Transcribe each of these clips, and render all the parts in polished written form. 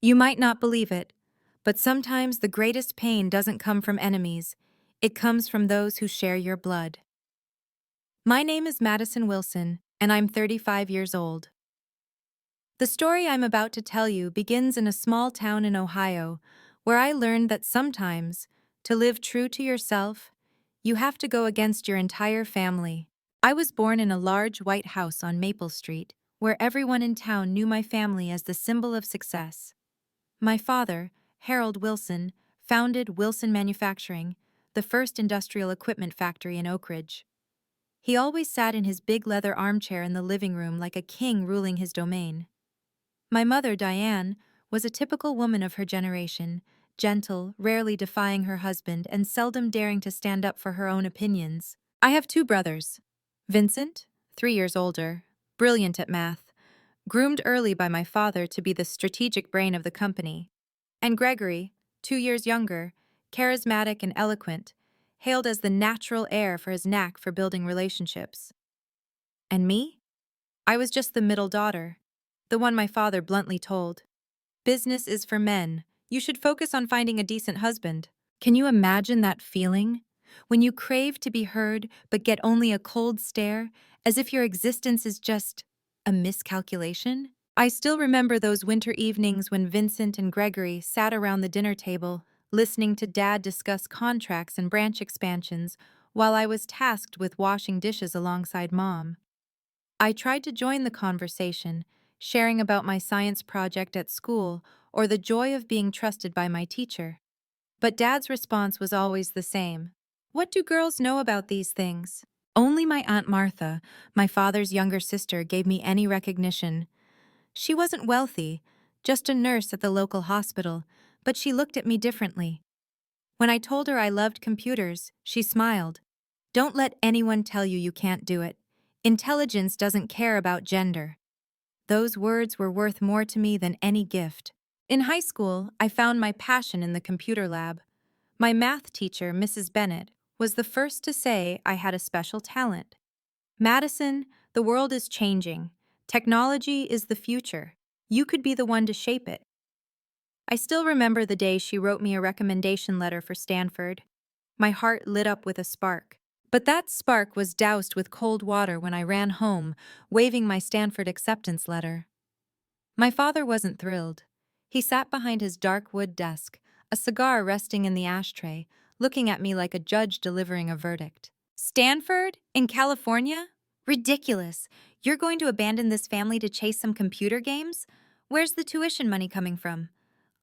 You might not believe it, but sometimes the greatest pain doesn't come from enemies. It comes from those who share your blood. My name is Madison Wilson, and I'm 35 years old. The story I'm about to tell you begins in a small town in Ohio, where I learned that sometimes, to live true to yourself, you have to go against your entire family. I was born in a large white house on Maple Street, where everyone in town knew my family as the symbol of success. My father, Harold Wilson, founded Wilson Manufacturing, the first industrial equipment factory in Oak Ridge. He always sat in his big leather armchair in the living room like a king ruling his domain. My mother, Diane, was a typical woman of her generation, gentle, rarely defying her husband, and seldom daring to stand up for her own opinions. I have two brothers. Vincent, 3 years older, brilliant at math, groomed early by my father to be the strategic brain of the company, and Gregory, 2 years younger, charismatic and eloquent, hailed as the natural heir for his knack for building relationships. And me? I was just the middle daughter, the one my father bluntly told, "Business is for men. You should focus on finding a decent husband." Can you imagine that feeling? When you crave to be heard but get only a cold stare, as if your existence is just a miscalculation? I still remember those winter evenings when Vincent and Gregory sat around the dinner table, listening to Dad discuss contracts and branch expansions, while I was tasked with washing dishes alongside Mom. I tried to join the conversation, sharing about my science project at school or the joy of being trusted by my teacher. But Dad's response was always the same. "What do girls know about these things?" Only my Aunt Martha, my father's younger sister, gave me any recognition. She wasn't wealthy, just a nurse at the local hospital, but she looked at me differently. When I told her I loved computers, she smiled. "Don't let anyone tell you you can't do it. Intelligence doesn't care about gender." Those words were worth more to me than any gift. In high school, I found my passion in the computer lab. My math teacher, Mrs. Bennett, was the first to say I had a special talent. "Madison, the world is changing. Technology is the future. You could be the one to shape it." I still remember the day she wrote me a recommendation letter for Stanford. My heart lit up with a spark. But that spark was doused with cold water when I ran home, waving my Stanford acceptance letter. My father wasn't thrilled. He sat behind his dark wood desk, a cigar resting in the ashtray, looking at me like a judge delivering a verdict. "Stanford? In California? Ridiculous. You're going to abandon this family to chase some computer games? Where's the tuition money coming from?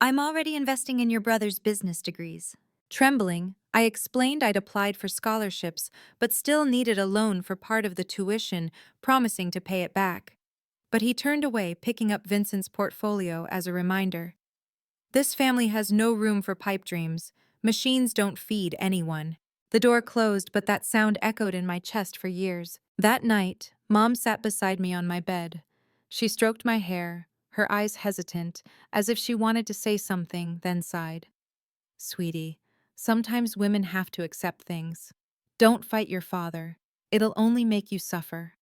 I'm already investing in your brother's business degrees." Trembling, I explained I'd applied for scholarships, but still needed a loan for part of the tuition, promising to pay it back. But he turned away, picking up Vincent's portfolio as a reminder. "This family has no room for pipe dreams. Machines don't feed anyone." The door closed, but that sound echoed in my chest for years. That night, Mom sat beside me on my bed. She stroked my hair, her eyes hesitant, as if she wanted to say something, then sighed. "Sweetie, sometimes women have to accept things. Don't fight your father. It'll only make you suffer."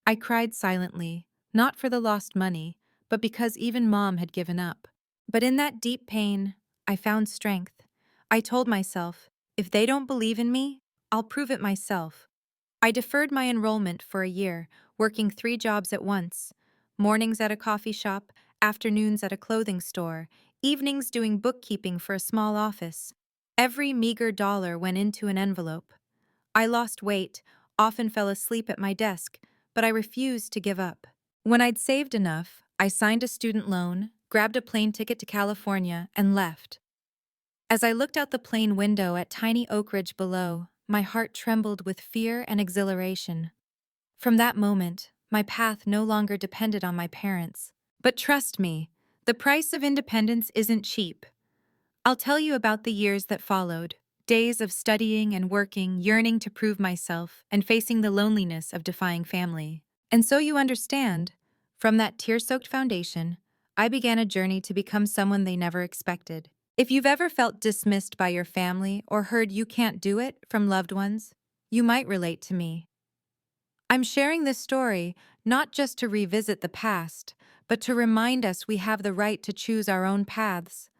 I cried silently, not for the lost money, but because even Mom had given up. But in that deep pain, I found strength. I told myself, if they don't believe in me, I'll prove it myself. I deferred my enrollment for a year, working 3 jobs at once: mornings at a coffee shop, afternoons at a clothing store, evenings doing bookkeeping for a small office. Every meager dollar went into an envelope. I lost weight, often fell asleep at my desk, but I refused to give up. When I'd saved enough, I signed a student loan, grabbed a plane ticket to California, and left. As I looked out the plane window at tiny Oak Ridge below, my heart trembled with fear and exhilaration. From that moment, my path no longer depended on my parents. But trust me, the price of independence isn't cheap. I'll tell you about the years that followed. Days of studying and working, yearning to prove myself, and facing the loneliness of defying family. And so you understand, from that tear-soaked foundation, I began a journey to become someone they never expected. If you've ever felt dismissed by your family or heard you can't do it from loved ones, you might relate to me. I'm sharing this story not just to revisit the past, but to remind us we have the right to choose our own paths.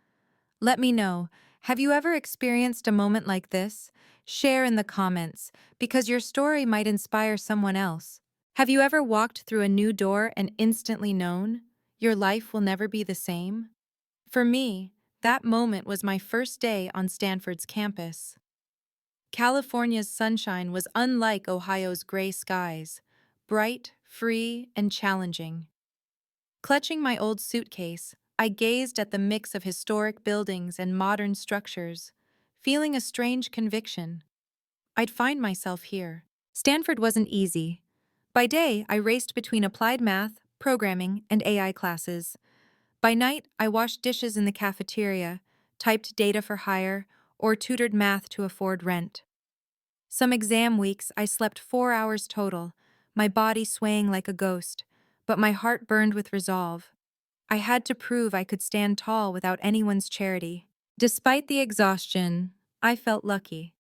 Let me know, have you ever experienced a moment like this? Share in the comments, because your story might inspire someone else. Have you ever walked through a new door and instantly known your life will never be the same? For me, that moment was my first day on Stanford's campus. California's sunshine was unlike Ohio's gray skies, bright, free, and challenging. Clutching my old suitcase, I gazed at the mix of historic buildings and modern structures, feeling a strange conviction. I'd find myself here. Stanford wasn't easy. By day, I raced between applied math, programming, and AI classes. By night, I washed dishes in the cafeteria, typed data for hire, or tutored math to afford rent. Some exam weeks, I slept 4 hours total, my body swaying like a ghost, but my heart burned with resolve. I had to prove I could stand tall without anyone's charity. Despite the exhaustion, I felt lucky.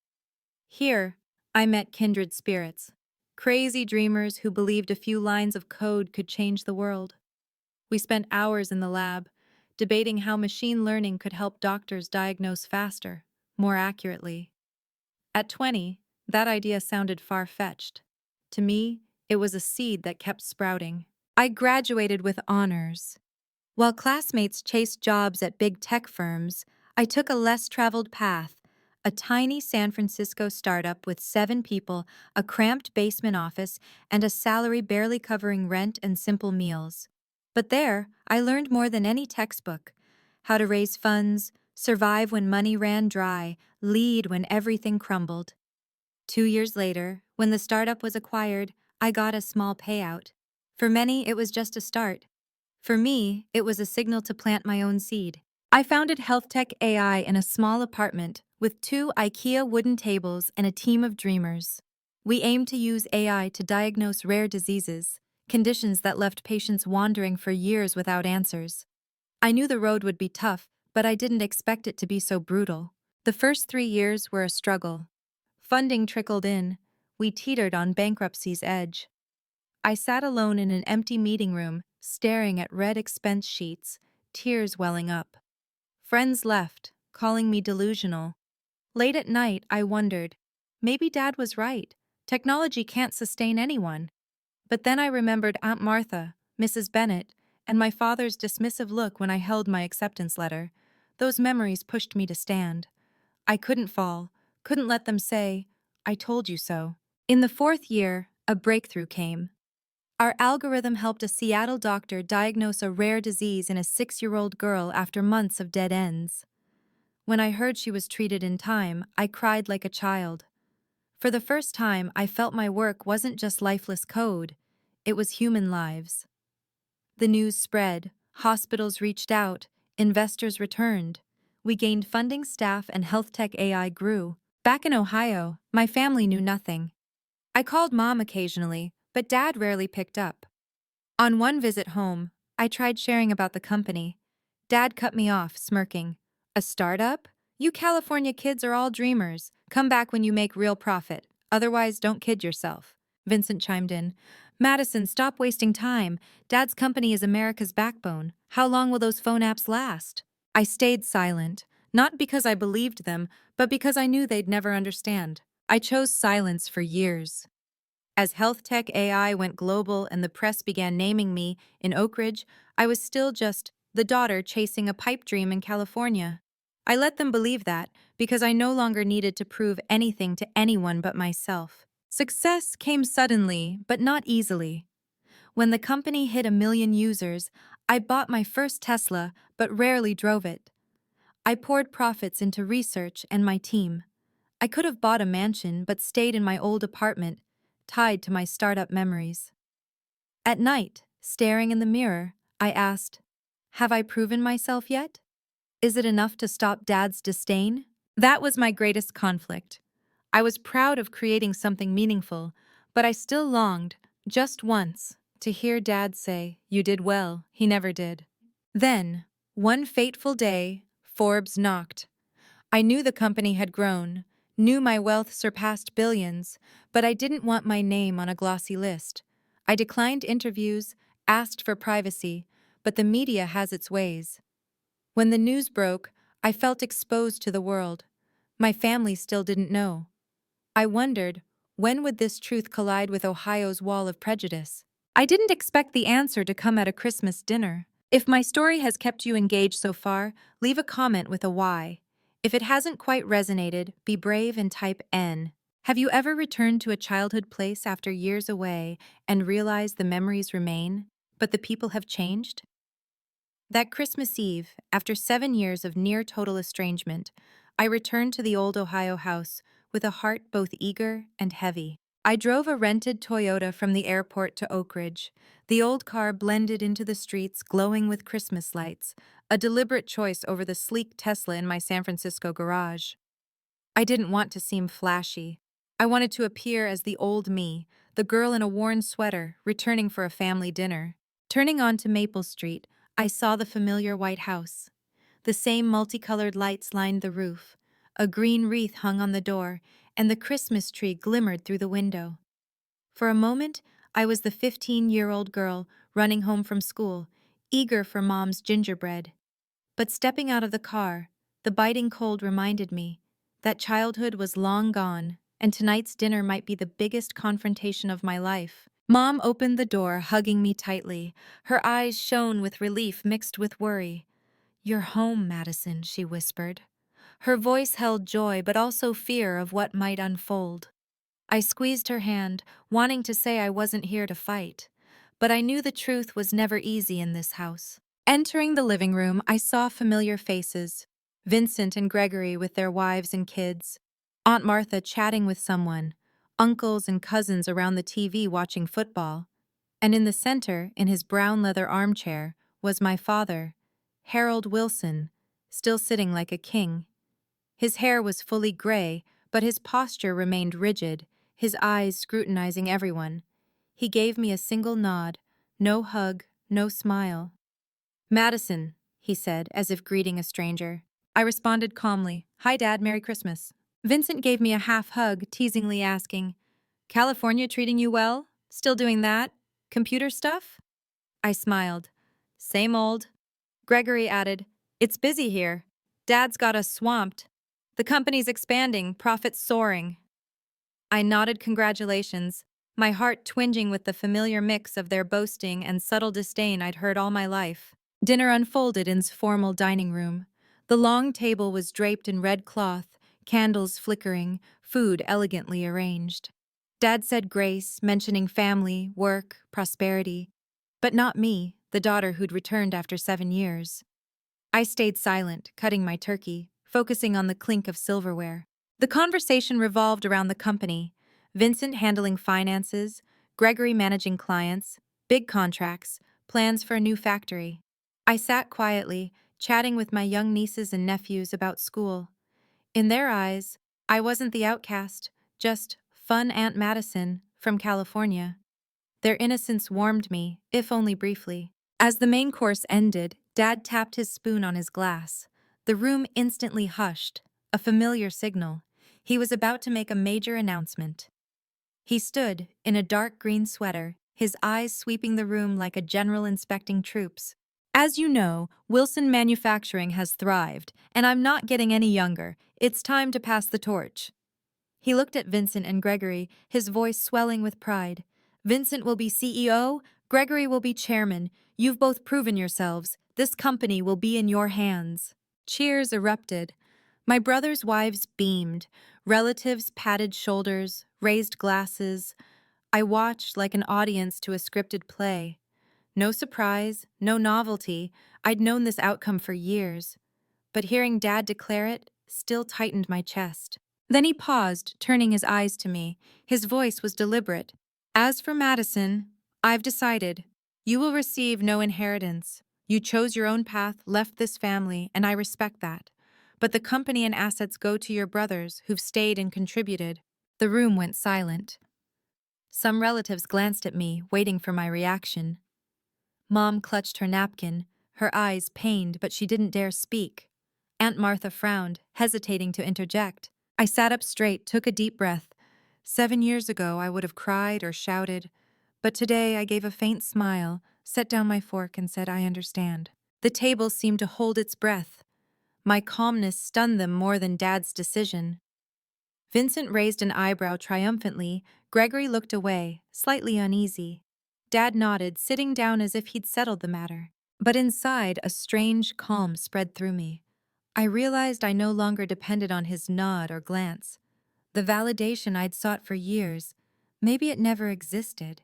Here, I met kindred spirits, crazy dreamers who believed a few lines of code could change the world. We spent hours in the lab, debating how machine learning could help doctors diagnose faster, more accurately. At 20, that idea sounded far-fetched. To me, it was a seed that kept sprouting. I graduated with honors. While classmates chased jobs at big tech firms, I took a less traveled path, a tiny San Francisco startup with 7 people, a cramped basement office, and a salary barely covering rent and simple meals. But there, I learned more than any textbook: how to raise funds, survive when money ran dry, lead when everything crumbled. 2 years later, when the startup was acquired, I got a small payout. For many, it was just a start. For me, it was a signal to plant my own seed. I founded Health Tech AI in a small apartment with 2 IKEA wooden tables and a team of dreamers. We aimed to use AI to diagnose rare diseases, conditions that left patients wandering for years without answers. I knew the road would be tough, but I didn't expect it to be so brutal. The first 3 years were a struggle. Funding trickled in. We teetered on bankruptcy's edge. I sat alone in an empty meeting room, staring at red expense sheets, tears welling up. Friends left, calling me delusional. Late at night, I wondered, maybe Dad was right. Technology can't sustain anyone. But then I remembered Aunt Martha, Mrs. Bennet, and my father's dismissive look when I held my acceptance letter. Those memories pushed me to stand. I couldn't fall, couldn't let them say, "I told you so." In the 4th year, a breakthrough came. Our algorithm helped a Seattle doctor diagnose a rare disease in a 6-year-old girl after months of dead ends. When I heard she was treated in time, I cried like a child. For the first time, I felt my work wasn't just lifeless code, it was human lives. The news spread, hospitals reached out, investors returned. We gained funding, staff, and health tech AI grew. Back in Ohio, my family knew nothing. I called Mom occasionally, but Dad rarely picked up. On one visit home, I tried sharing about the company. Dad cut me off, smirking. "A startup? You California kids are all dreamers. Come back when you make real profit. Otherwise, don't kid yourself." Vincent chimed in. "Madison, stop wasting time. Dad's company is America's backbone. How long will those phone apps last?" I stayed silent, not because I believed them, but because I knew they'd never understand. I chose silence for years. As health tech AI went global and the press began naming me in Oak Ridge, I was still just the daughter chasing a pipe dream in California. I let them believe that because I no longer needed to prove anything to anyone but myself. Success came suddenly, but not easily. When the company hit 1 million users, I bought my first Tesla, but rarely drove it. I poured profits into research and my team. I could have bought a mansion, but stayed in my old apartment, tied to my startup memories. At night, staring in the mirror, I asked, "Have I proven myself yet? Is it enough to stop Dad's disdain?" That was my greatest conflict. I was proud of creating something meaningful, but I still longed, just once, to hear Dad say, "You did well." He never did. Then, one fateful day, Forbes knocked. I knew the company had grown, knew my wealth surpassed billions, but I didn't want my name on a glossy list. I declined interviews, asked for privacy, but the media has its ways. When the news broke, I felt exposed to the world. My family still didn't know. I wondered, when would this truth collide with Ohio's wall of prejudice? I didn't expect the answer to come at a Christmas dinner. If my story has kept you engaged so far, leave a comment with a Y. If it hasn't quite resonated, be brave and type N. Have you ever returned to a childhood place after years away and realized the memories remain, but the people have changed? That Christmas Eve, after 7 years of near total estrangement, I returned to the old Ohio house with a heart both eager and heavy. I drove a rented Toyota from the airport to Oak Ridge. The old car blended into the streets, glowing with Christmas lights, a deliberate choice over the sleek Tesla in my San Francisco garage. I didn't want to seem flashy. I wanted to appear as the old me, the girl in a worn sweater, returning for a family dinner. Turning onto Maple Street, I saw the familiar white house. The same multicolored lights lined the roof. A green wreath hung on the door, and the Christmas tree glimmered through the window. For a moment, I was the 15-year-old girl running home from school, eager for Mom's gingerbread. But stepping out of the car, the biting cold reminded me that childhood was long gone, and tonight's dinner might be the biggest confrontation of my life. Mom opened the door, hugging me tightly. Her eyes shone with relief mixed with worry. "You're home, Madison," she whispered. Her voice held joy but also fear of what might unfold. I squeezed her hand, wanting to say I wasn't here to fight. But I knew the truth was never easy in this house. Entering the living room, I saw familiar faces. Vincent and Gregory with their wives and kids. Aunt Martha chatting with someone. Uncles and cousins around the TV watching football. And in the center, in his brown leather armchair, was my father, Harold Wilson, still sitting like a king. His hair was fully gray, but his posture remained rigid, his eyes scrutinizing everyone. He gave me a single nod, no hug, no smile. "Madison," he said, as if greeting a stranger. I responded calmly, "Hi, Dad, Merry Christmas." Vincent gave me a half hug, teasingly asking, "California treating you well? Still doing that? Computer stuff?" I smiled. "Same old." Gregory added, "It's busy here. Dad's got us swamped. The company's expanding, profits soaring." I nodded congratulations, my heart twinging with the familiar mix of their boasting and subtle disdain I'd heard all my life. Dinner unfolded in formal dining room. The long table was draped in red cloth, candles flickering, food elegantly arranged. Dad said grace, mentioning family, work, prosperity. But not me, the daughter who'd returned after 7 years. I stayed silent, cutting my turkey, focusing on the clink of silverware. The conversation revolved around the company, Vincent handling finances, Gregory managing clients, big contracts, plans for a new factory. I sat quietly, chatting with my young nieces and nephews about school. In their eyes, I wasn't the outcast, just fun Aunt Madison from California. Their innocence warmed me, if only briefly. As the main course ended, Dad tapped his spoon on his glass. The room instantly hushed, a familiar signal. He was about to make a major announcement. He stood, in a dark green sweater, his eyes sweeping the room like a general inspecting troops. "As you know, Wilson Manufacturing has thrived, and I'm not getting any younger. It's time to pass the torch." He looked at Vincent and Gregory, his voice swelling with pride. "Vincent will be CEO, Gregory will be chairman. You've both proven yourselves. This company will be in your hands." Cheers erupted. My brothers' wives beamed. Relatives patted shoulders, raised glasses. I watched like an audience to a scripted play. No surprise, no novelty. I'd known this outcome for years. But hearing Dad declare it still tightened my chest. Then he paused, turning his eyes to me. His voice was deliberate. "As for Madison, I've decided. You will receive no inheritance. You chose your own path, left this family, and I respect that. But the company and assets go to your brothers, who've stayed and contributed." The room went silent. Some relatives glanced at me, waiting for my reaction. Mom clutched her napkin, her eyes pained, but she didn't dare speak. Aunt Martha frowned, hesitating to interject. I sat up straight, took a deep breath. 7 years ago, I would have cried or shouted, but today I gave a faint smile, set down my fork, and said, "I understand." The table seemed to hold its breath. My calmness stunned them more than Dad's decision. Vincent raised an eyebrow triumphantly. Gregory looked away, slightly uneasy. Dad nodded, sitting down as if he'd settled the matter. But inside, a strange calm spread through me. I realized I no longer depended on his nod or glance. The validation I'd sought for years, maybe it never existed,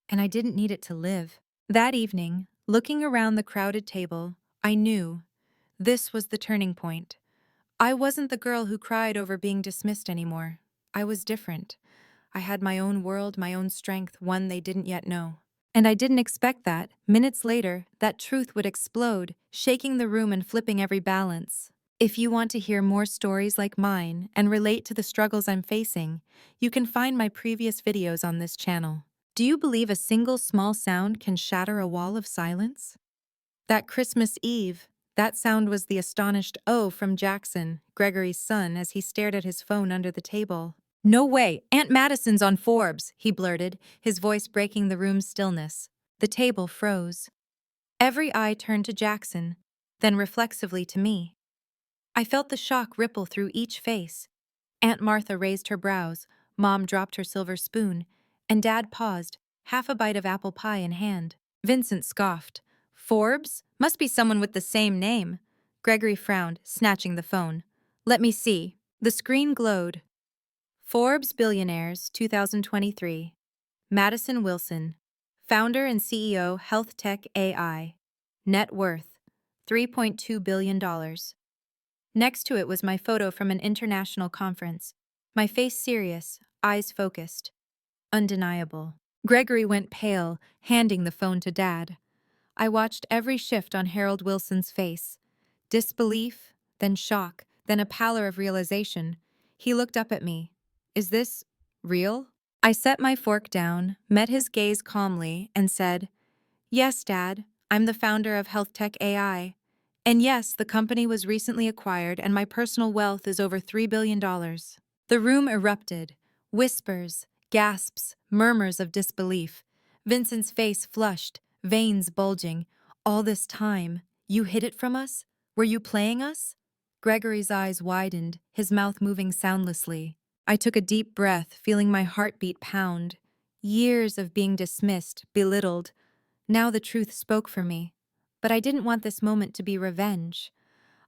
and I didn't need it to live. That evening, looking around the crowded table, I knew this was the turning point. I wasn't the girl who cried over being dismissed anymore. I was different. I had my own world, my own strength, one they didn't yet know. And I didn't expect that, minutes later, that truth would explode, shaking the room and flipping every balance. If you want to hear more stories like mine and relate to the struggles I'm facing, you can find my previous videos on this channel. Do you believe a single small sound can shatter a wall of silence? That Christmas Eve, that sound was the astonished "oh" from Jackson, Gregory's son, as he stared at his phone under the table. "No way! Aunt Madison's on Forbes," he blurted, his voice breaking the room's stillness. The table froze. Every eye turned to Jackson, then reflexively to me. I felt the shock ripple through each face. Aunt Martha raised her brows, Mom dropped her silver spoon, and Dad paused, half a bite of apple pie in hand. Vincent scoffed. "Forbes? Must be someone with the same name." Gregory frowned, snatching the phone. "Let me see." The screen glowed. Forbes Billionaires 2023. Madison Wilson. Founder and CEO, Health Tech AI. Net worth $3.2 billion. Next to it was my photo from an international conference. My face serious, eyes focused. Undeniable. Gregory went pale, handing the phone to Dad. I watched every shift on Harold Wilson's face. Disbelief, then shock, then a pallor of realization. He looked up at me. "Is this real?" I set my fork down, met his gaze calmly, and said, "Yes, Dad, I'm the founder of Health Tech AI. And yes, the company was recently acquired and my personal wealth is over $3 billion. The room erupted. Whispers, gasps, murmurs of disbelief. Vincent's face flushed, veins bulging. "All this time, you hid it from us? Were you playing us?" Gregory's eyes widened, his mouth moving soundlessly. I took a deep breath, feeling my heartbeat pound. Years of being dismissed, belittled. Now the truth spoke for me. But I didn't want this moment to be revenge.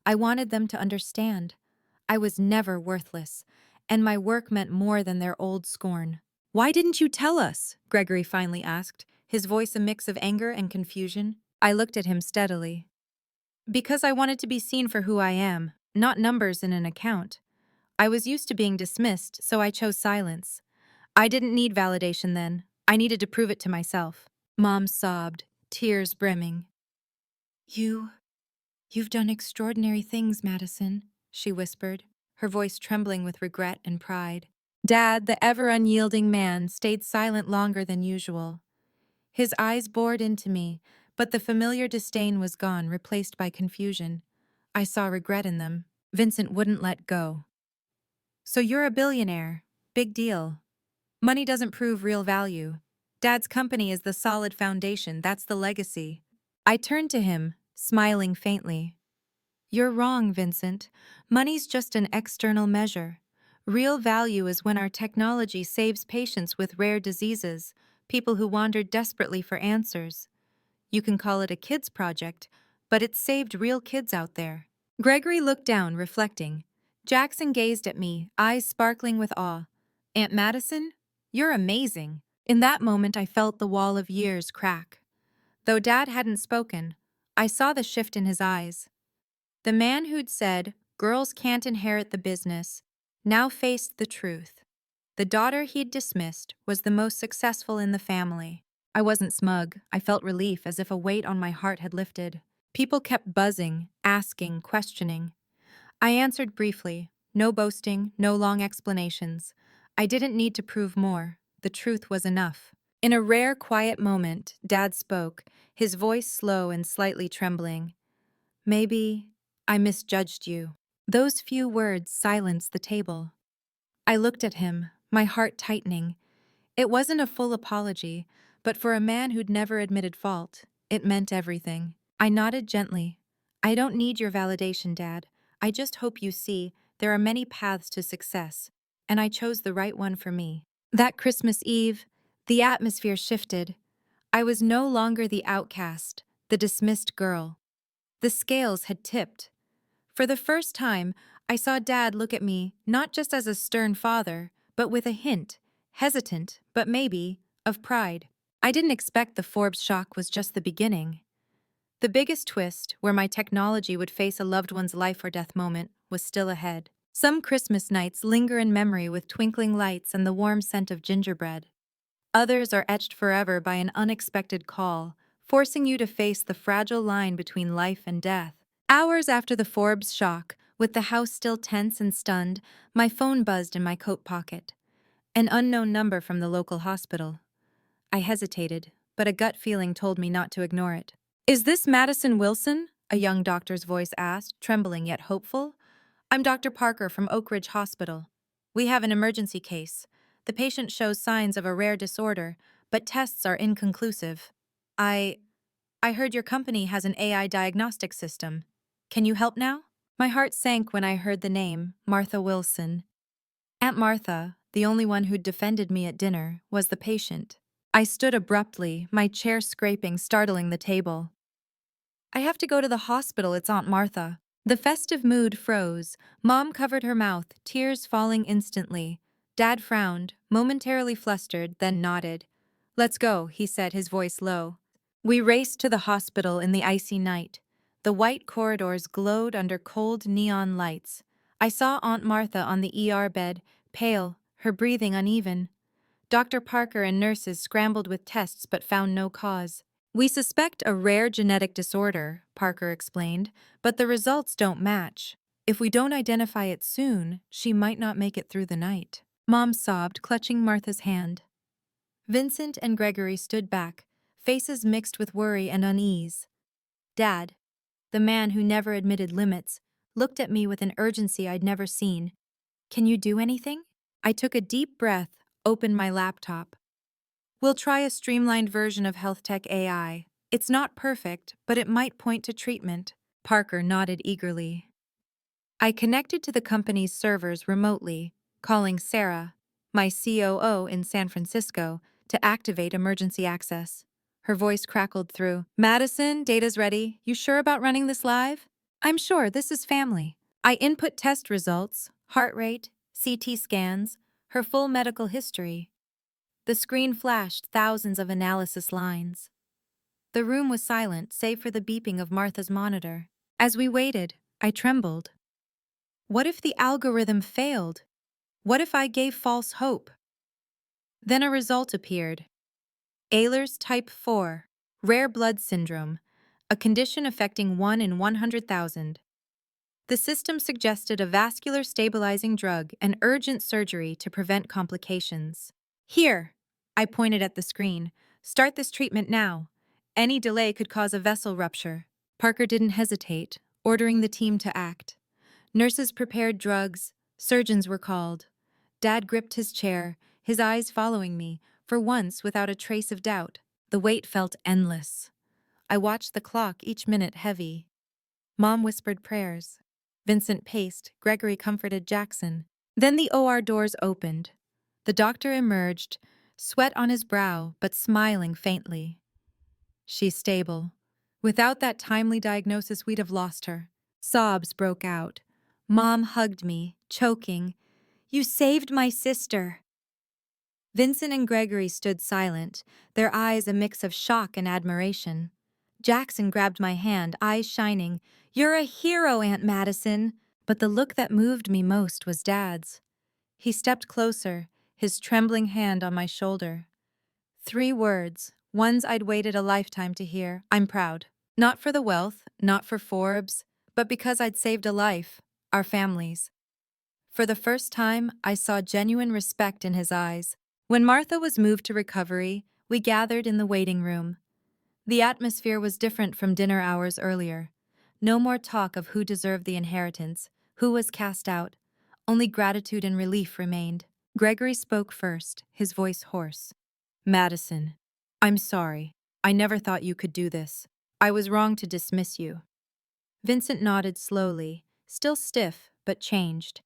I wanted them to understand. I was never worthless, and my work meant more than their old scorn. "Why didn't you tell us?" Gregory finally asked, his voice a mix of anger and confusion. I looked at him steadily. "Because I wanted to be seen for who I am, not numbers in an account. I was used to being dismissed, so I chose silence. I didn't need validation then. I needed to prove it to myself." Mom sobbed, tears brimming. You've done extraordinary things, Madison," she whispered, her voice trembling with regret and pride. Dad, the ever-unyielding man, stayed silent longer than usual. His eyes bored into me, but the familiar disdain was gone, replaced by confusion. I saw regret in them. Vincent wouldn't let go. "So you're a billionaire. Big deal. Money doesn't prove real value. Dad's company is the solid foundation, that's the legacy." I turned to him, smiling faintly. "You're wrong, Vincent. Money's just an external measure. Real value is when our technology saves patients with rare diseases, people who wandered desperately for answers. You can call it a kid's project, but it saved real kids out there." Gregory looked down, reflecting. Jackson gazed at me, eyes sparkling with awe. "Aunt Madison, you're amazing." In that moment, I felt the wall of years crack. Though Dad hadn't spoken, I saw the shift in his eyes. The man who'd said, "Girls can't inherit the business," now faced the truth. The daughter he'd dismissed was the most successful in the family. I wasn't smug. I felt relief, as if a weight on my heart had lifted. People kept buzzing, asking, questioning. I answered briefly, no boasting, no long explanations. I didn't need to prove more. The truth was enough. In a rare, quiet moment, Dad spoke, his voice slow and slightly trembling. "Maybe I misjudged you." Those few words silenced the table. I looked at him, my heart tightening. It wasn't a full apology, but for a man who'd never admitted fault, It meant everything. I nodded gently. I don't need your validation, Dad. I just hope you see there are many paths to success, and I chose the right one for me. That Christmas Eve, the atmosphere shifted. I was no longer the outcast, the dismissed girl. The scales had tipped. For the first time, I saw Dad look at me not just as a stern father, but with a hint, hesitant, but maybe, of pride. I didn't expect the Forbes shock was just the beginning. The biggest twist, where my technology would face a loved one's life or death moment, was still ahead. Some Christmas nights linger in memory with twinkling lights and the warm scent of gingerbread. Others are etched forever by an unexpected call, forcing you to face the fragile line between life and death. Hours after the Forbes shock, with the house still tense and stunned, my phone buzzed in my coat pocket. An unknown number from the local hospital. I hesitated, but a gut feeling told me not to ignore it. "Is this Madison Wilson?" a young doctor's voice asked, trembling yet hopeful. "I'm Dr. Parker from Oak Ridge Hospital. We have an emergency case. The patient shows signs of a rare disorder, but tests are inconclusive. I heard your company has an AI diagnostic system. Can you help now?" My heart sank when I heard the name, Martha Wilson. Aunt Martha, the only one who'd defended me at dinner, was the patient. I stood abruptly, my chair scraping, startling the table. "I have to go to the hospital, it's Aunt Martha." The festive mood froze. Mom covered her mouth, tears falling instantly. Dad frowned, momentarily flustered, then nodded. "Let's go," he said, his voice low. We raced to the hospital in the icy night. The white corridors glowed under cold neon lights. I saw Aunt Martha on the ER bed, pale, her breathing uneven. Dr. Parker and nurses scrambled with tests but found no cause. "We suspect a rare genetic disorder," Parker explained, "but the results don't match. If we don't identify it soon, she might not make it through the night." Mom sobbed, clutching Martha's hand. Vincent and Gregory stood back, faces mixed with worry and unease. Dad, the man who never admitted limits, looked at me with an urgency I'd never seen. "Can you do anything?" I took a deep breath, opened my laptop. "We'll try a streamlined version of health tech AI. It's not perfect, but it might point to treatment." Parker nodded eagerly. I connected to the company's servers remotely, calling Sarah, my COO in San Francisco, to activate emergency access. Her voice crackled through. "Madison, data's ready. You sure about running this live?" "I'm sure, this is family." I input test results, heart rate, CT scans, her full medical history. The screen flashed thousands of analysis lines. The room was silent, save for the beeping of Martha's monitor. As we waited, I trembled. What if the algorithm failed? What if I gave false hope? Then a result appeared. Ehlers type 4, rare blood syndrome, a condition affecting 1 in 100,000. The system suggested a vascular stabilizing drug and urgent surgery to prevent complications. "Here," I pointed at the screen. "Start this treatment now. Any delay could cause a vessel rupture." Parker didn't hesitate, ordering the team to act. Nurses prepared drugs, surgeons were called. Dad gripped his chair, his eyes following me, for once without a trace of doubt. The wait felt endless. I watched the clock, each minute heavy. Mom whispered prayers. Vincent paced, Gregory comforted Jackson. Then the OR doors opened. The doctor emerged, sweat on his brow, but smiling faintly. "She's stable. Without that timely diagnosis, we'd have lost her." Sobs broke out. Mom hugged me, choking. "You saved my sister." Vincent and Gregory stood silent, their eyes a mix of shock and admiration. Jackson grabbed my hand, eyes shining. "You're a hero, Aunt Madison." But the look that moved me most was Dad's. He stepped closer, his trembling hand on my shoulder. 3 words, ones I'd waited a lifetime to hear. "I'm proud." Not for the wealth, not for Forbes, but because I'd saved a life, our family's. For the first time, I saw genuine respect in his eyes. When Martha was moved to recovery, we gathered in the waiting room. The atmosphere was different from dinner hours earlier. No more talk of who deserved the inheritance, who was cast out. Only gratitude and relief remained. Gregory spoke first, his voice hoarse. "Madison, I'm sorry. I never thought you could do this. I was wrong to dismiss you. Vincent nodded slowly, still stiff, but changed.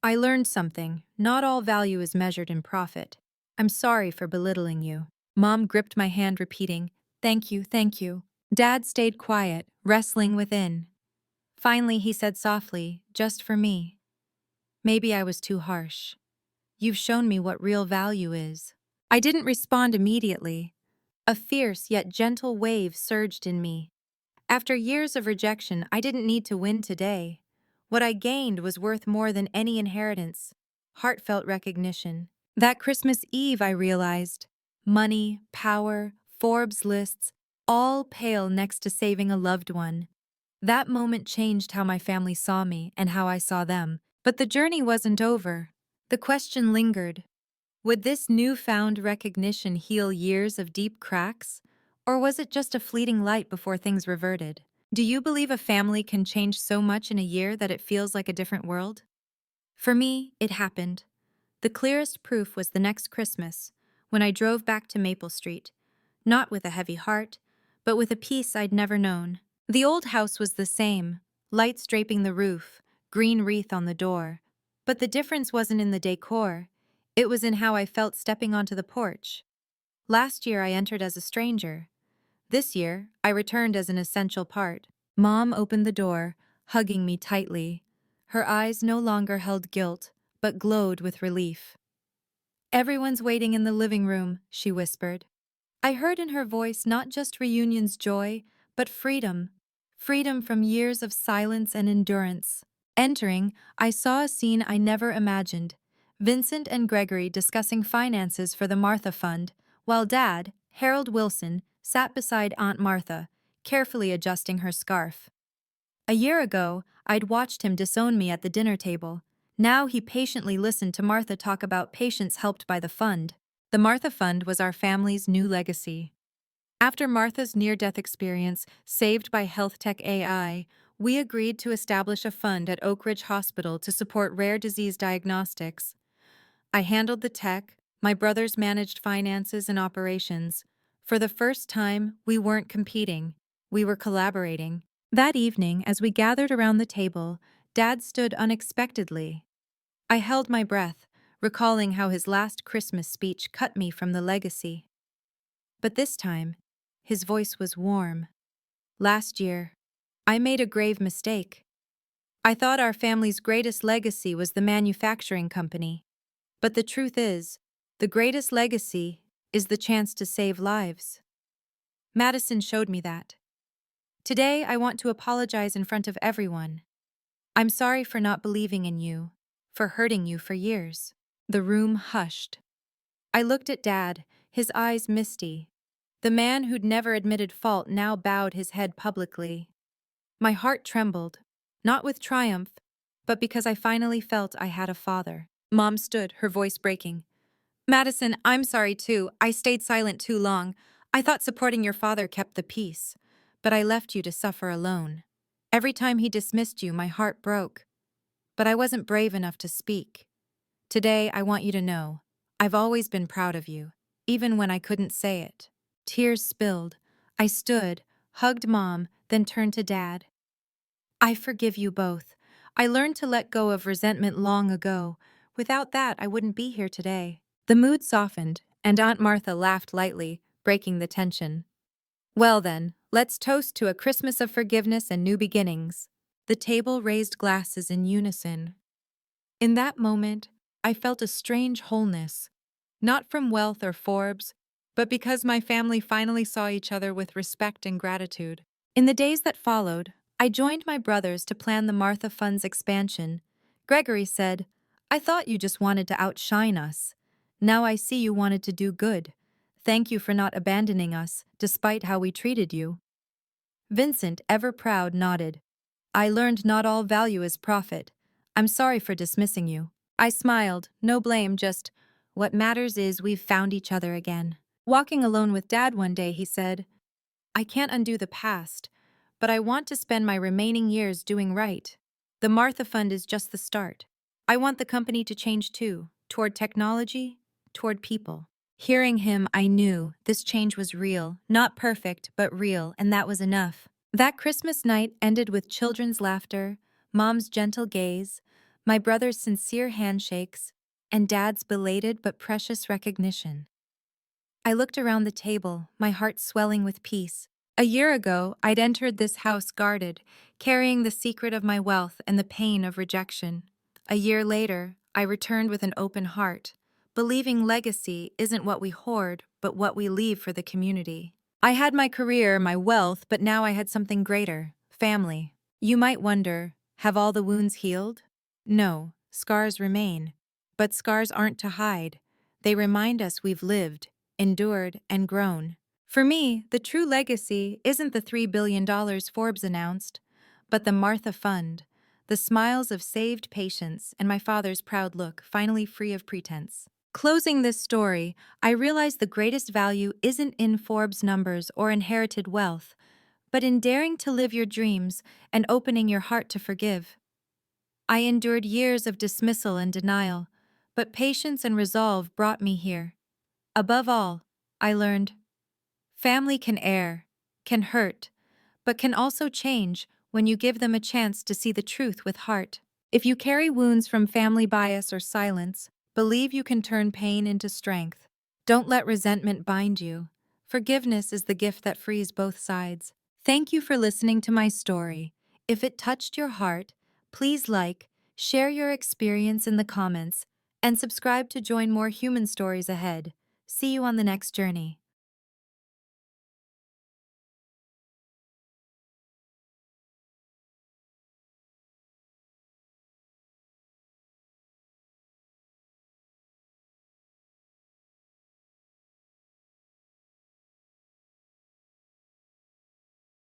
I learned something. Not all value is measured in profit. I'm sorry for belittling you. Mom gripped my hand, repeating, "Thank you, thank you." Dad stayed quiet, wrestling within. Finally, he said softly, "Just for me. Maybe I was too harsh. You've shown me what real value is." I didn't respond immediately. A fierce yet gentle wave surged in me. After years of rejection, I didn't need to win today. What I gained was worth more than any inheritance: heartfelt recognition. That Christmas Eve, I realized, money, power, Forbes lists, all pale next to saving a loved one. That moment changed how my family saw me and how I saw them. But the journey wasn't over. The question lingered. Would this newfound recognition heal years of deep cracks? Or was it just a fleeting light before things reverted? Do you believe a family can change so much in a year that it feels like a different world? For me, it happened. The clearest proof was the next Christmas, when I drove back to Maple Street, not with a heavy heart, but with a peace I'd never known. The old house was the same, lights draping the roof, green wreath on the door. But the difference wasn't in the decor. It was in how I felt stepping onto the porch. Last year I entered as a stranger. This year, I returned as an essential part. Mom opened the door, hugging me tightly. Her eyes no longer held guilt, but glowed with relief. "Everyone's waiting in the living room," she whispered. I heard in her voice not just reunion's joy, but freedom. Freedom from years of silence and endurance. Entering, I saw a scene I never imagined. Vincent and Gregory discussing finances for the Martha Fund, while Dad, Harold Wilson, sat beside Aunt Martha, carefully adjusting her scarf. A year ago, I'd watched him disown me at the dinner table. Now he patiently listened to Martha talk about patients helped by the fund. The Martha Fund was our family's new legacy. After Martha's near-death experience, saved by health tech AI, we agreed to establish a fund at Oak Ridge Hospital to support rare disease diagnostics. I handled the tech, my brothers managed finances and operations. For the first time, we weren't competing, we were collaborating. That evening, as we gathered around the table, Dad stood unexpectedly. I held my breath, recalling how his last Christmas speech cut me from the legacy. But this time, his voice was warm. "Last year, I made a grave mistake. I thought our family's greatest legacy was the manufacturing company. But the truth is, the greatest legacy is the chance to save lives. Madison showed me that. Today, I want to apologize in front of everyone. I'm sorry for not believing in you, for hurting you for years." The room hushed. I looked at Dad, his eyes misty. The man who'd never admitted fault now bowed his head publicly. My heart trembled, not with triumph, but because I finally felt I had a father. Mom stood, her voice breaking. "Madison, I'm sorry too. I stayed silent too long. I thought supporting your father kept the peace. But I left you to suffer alone. Every time he dismissed you, my heart broke. But I wasn't brave enough to speak. Today, I want you to know, I've always been proud of you, even when I couldn't say it." Tears spilled. I stood, hugged Mom, then turned to Dad. "I forgive you both. I learned to let go of resentment long ago. Without that, I wouldn't be here today." The mood softened, and Aunt Martha laughed lightly, breaking the tension. "Well then, let's toast to a Christmas of forgiveness and new beginnings." The table raised glasses in unison. In that moment, I felt a strange wholeness, not from wealth or Forbes, but because my family finally saw each other with respect and gratitude. In the days that followed, I joined my brothers to plan the Martha Fund's expansion. Gregory said, "I thought you just wanted to outshine us. Now I see you wanted to do good. Thank you for not abandoning us, despite how we treated you." Vincent, ever proud, nodded. "I learned not all value is profit. I'm sorry for dismissing you." I smiled, no blame, just, "What matters is we've found each other again." Walking alone with Dad one day, he said, "I can't undo the past, but I want to spend my remaining years doing right. The Martha Fund is just the start. I want the company to change too, toward technology, toward people." Hearing him, I knew this change was real, not perfect, but real, and that was enough. That Christmas night ended with children's laughter, mom's gentle gaze, my brother's sincere handshakes, and dad's belated but precious recognition. I looked around the table, my heart swelling with peace. A year ago, I'd entered this house guarded, carrying the secret of my wealth and the pain of rejection. A year later, I returned with an open heart, believing legacy isn't what we hoard, but what we leave for the community. I had my career, my wealth, but now I had something greater: family. You might wonder, have all the wounds healed? No, scars remain. But scars aren't to hide. They remind us we've lived, endured, and grown. For me, the true legacy isn't the $3 billion Forbes announced, but the Martha Fund, the smiles of saved patients, and my father's proud look, finally free of pretense. Closing this story, I realized the greatest value isn't in Forbes numbers or inherited wealth, but in daring to live your dreams and opening your heart to forgive. I endured years of dismissal and denial, but patience and resolve brought me here. Above all, I learned family can err, can hurt, but can also change when you give them a chance to see the truth with heart. If you carry wounds from family bias or silence, believe you can turn pain into strength. Don't let resentment bind you. Forgiveness is the gift that frees both sides. Thank you for listening to my story. If it touched your heart, please like, share your experience in the comments, and subscribe to join more human stories ahead. See you on the next journey.